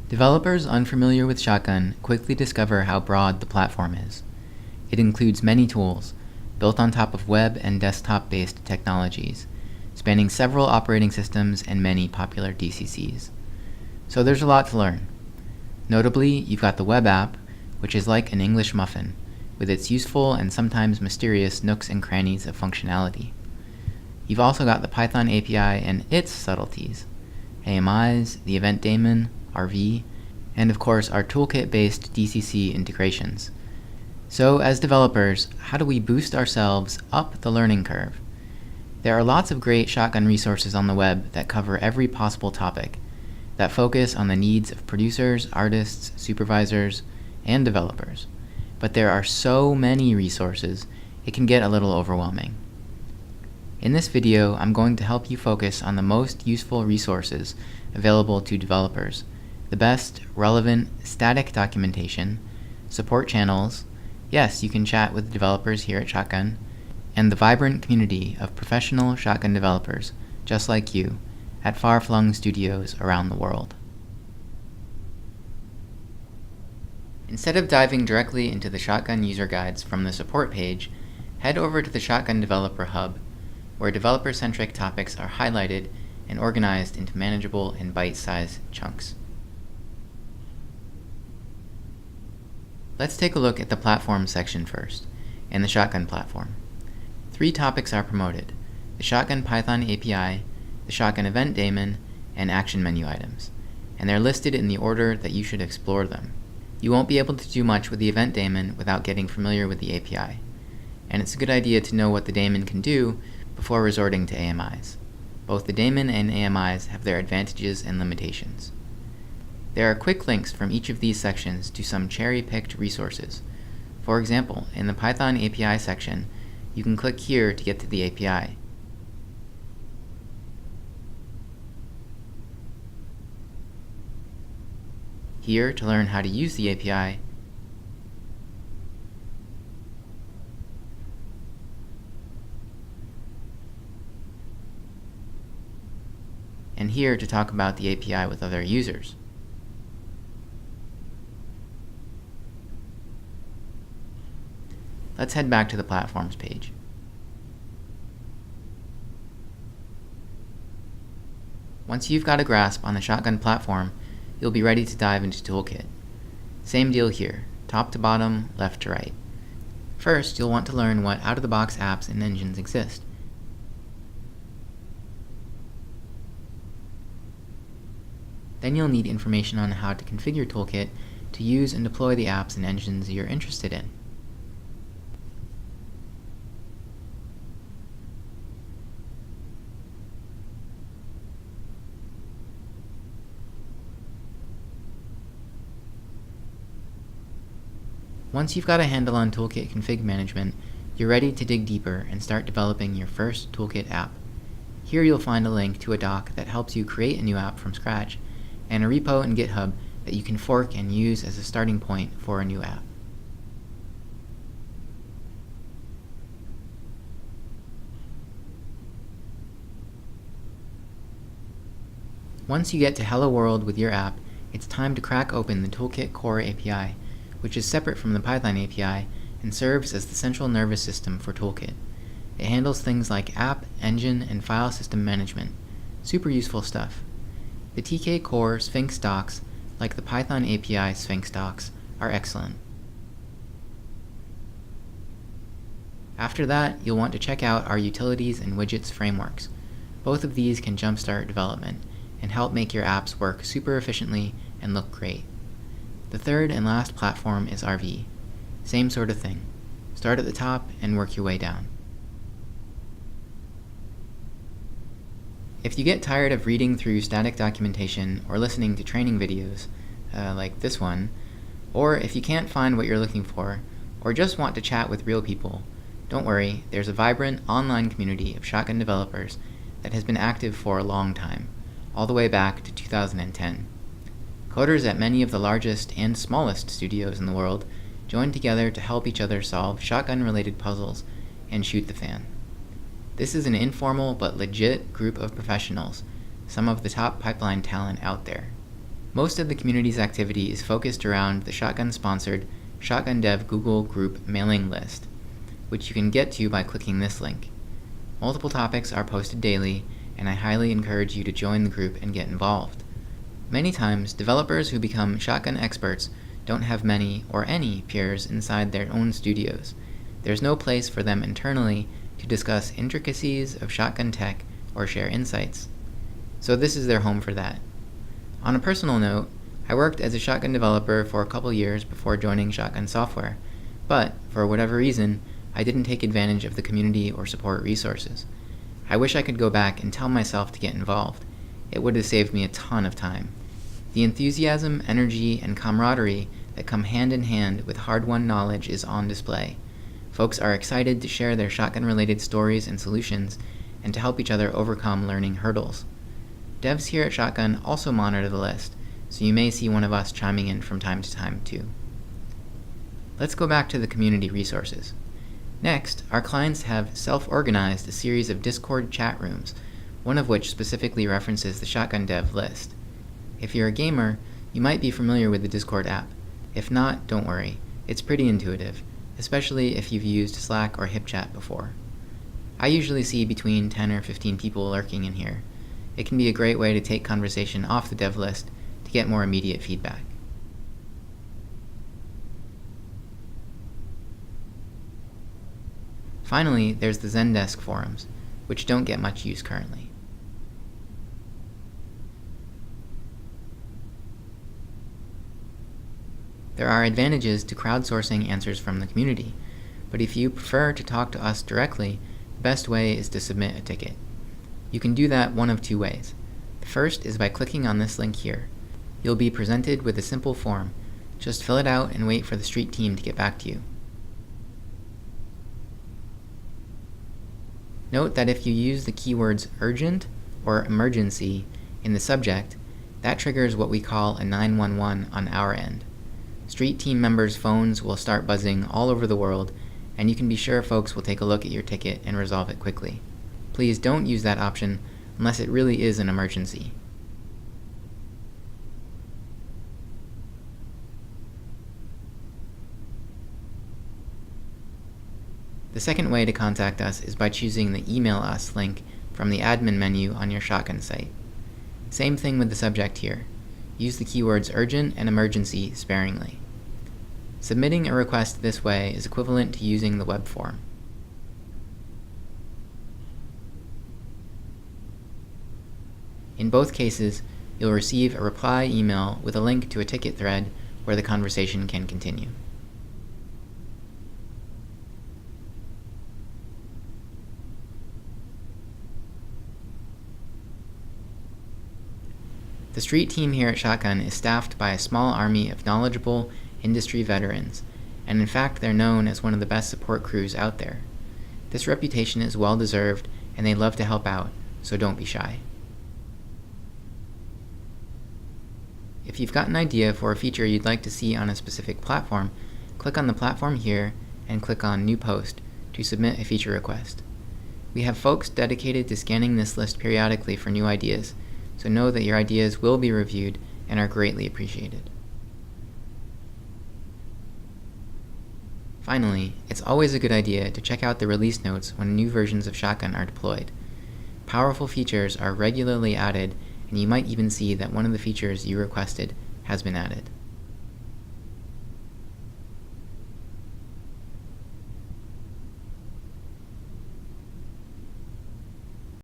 Developers unfamiliar with Shotgun quickly discover how broad the platform is. It includes many tools, built on top of web and desktop-based technologies, spanning several operating systems and many popular DCCs. So there's a lot to learn. Notably, you've got the web app, which is like an English muffin, with its useful and sometimes mysterious nooks and crannies of functionality. You've also got the Python API and its subtleties, AMIs, the event daemon, RV, and of course our toolkit-based DCC integrations. So as developers, how do we boost ourselves up the learning curve? There are lots of great Shotgun resources on the web that cover every possible topic, that focus on the needs of producers, artists, supervisors, and developers. But there are so many resources, it can get a little overwhelming. In this video, I'm going to help you focus on the most useful resources available to developers, the best, relevant, static documentation, support channels, yes, you can chat with developers here at Shotgun, and the vibrant community of professional Shotgun developers, just like you, at far-flung studios around the world. Instead of diving directly into the Shotgun user guides from the support page, head over to the Shotgun Developer Hub, where developer-centric topics are highlighted and organized into manageable and bite-sized chunks. Let's take a look at the platform section first, and the Shotgun platform. 3 topics are promoted: the Shotgun Python API, the Shotgun Event Daemon, and Action Menu items, and they're listed in the order that you should explore them. You won't be able to do much with the Event Daemon without getting familiar with the API, and it's a good idea to know what the daemon can do before resorting to AMIs. Both the daemon and AMIs have their advantages and limitations. There are quick links from each of these sections to some cherry-picked resources. For example, in the Python API section, you can click here to get to the API. Here to learn how to use the API, and here to talk about the API with other users. Let's head back to the Platforms page. Once you've got a grasp on the Shotgun platform, you'll be ready to dive into Toolkit. Same deal here, top to bottom, left to right. First, you'll want to learn what out-of-the-box apps and engines exist. Then you'll need information on how to configure Toolkit to use and deploy the apps and engines you're interested in. Once you've got a handle on Toolkit config management, you're ready to dig deeper and start developing your first Toolkit app. Here you'll find a link to a doc that helps you create a new app from scratch, and a repo in GitHub that you can fork and use as a starting point for a new app. Once you get to Hello World with your app, it's time to crack open the Toolkit Core API, which is separate from the Python API and serves as the central nervous system for Toolkit. It handles things like app, engine, and file system management. Super useful stuff. The TK Core Sphinx docs, like the Python API Sphinx docs, are excellent. After that, you'll want to check out our utilities and widgets frameworks. Both of these can jumpstart development and help make your apps work super efficiently and look great. The third and last platform is RV. Same sort of thing. Start at the top and work your way down. If you get tired of reading through static documentation or listening to training videos, like this one, or if you can't find what you're looking for, or just want to chat with real people, don't worry, there's a vibrant online community of Shotgun developers that has been active for a long time, all the way back to 2010. Coders at many of the largest and smallest studios in the world join together to help each other solve Shotgun-related puzzles and shoot the fan. This is an informal but legit group of professionals, some of the top pipeline talent out there. Most of the community's activity is focused around the Shotgun-sponsored Shotgun Dev Google Group mailing list, which you can get to by clicking this link. Multiple topics are posted daily, and I highly encourage you to join the group and get involved. Many times, developers who become Shotgun experts don't have many or any peers inside their own studios. There's no place for them internally to discuss intricacies of Shotgun tech or share insights. So this is their home for that. On a personal note, I worked as a Shotgun developer for a couple years before joining Shotgun Software, but for whatever reason, I didn't take advantage of the community or support resources. I wish I could go back and tell myself to get involved. It would have saved me a ton of time. The enthusiasm, energy, and camaraderie that come hand in hand with hard-won knowledge is on display. Folks are excited to share their Shotgun-related stories and solutions, and to help each other overcome learning hurdles. Devs here at Shotgun also monitor the list, so you may see one of us chiming in from time to time too. Let's go back to the community resources. Next, our clients have self-organized a series of Discord chat rooms, one of which specifically references the Shotgun Dev list. If you're a gamer, you might be familiar with the Discord app. If not, don't worry. It's pretty intuitive, especially if you've used Slack or HipChat before. I usually see between 10 or 15 people lurking in here. It can be a great way to take conversation off the dev list to get more immediate feedback. Finally, there's the Zendesk forums, which don't get much use currently. There are advantages to crowdsourcing answers from the community, but if you prefer to talk to us directly, the best way is to submit a ticket. You can do that one of two ways. The first is by clicking on this link here. You'll be presented with a simple form. Just fill it out and wait for the street team to get back to you. Note that if you use the keywords urgent or emergency in the subject, that triggers what we call a 911 on our end. Street team members' phones will start buzzing all over the world, and you can be sure folks will take a look at your ticket and resolve it quickly. Please don't use that option unless it really is an emergency. The second way to contact us is by choosing the Email Us link from the admin menu on your Shotgun site. Same thing with the subject here. Use the keywords urgent and emergency sparingly. Submitting a request this way is equivalent to using the web form. In both cases, you'll receive a reply email with a link to a ticket thread where the conversation can continue. The street team here at Shotgun is staffed by a small army of knowledgeable industry veterans, and in fact they're known as one of the best support crews out there. This reputation is well deserved, and they love to help out, so don't be shy. If you've got an idea for a feature you'd like to see on a specific platform, click on the platform here and click on New Post to submit a feature request. We have folks dedicated to scanning this list periodically for new ideas, so know that your ideas will be reviewed and are greatly appreciated. Finally, it's always a good idea to check out the release notes when new versions of Shotgun are deployed. Powerful features are regularly added, and you might even see that one of the features you requested has been added.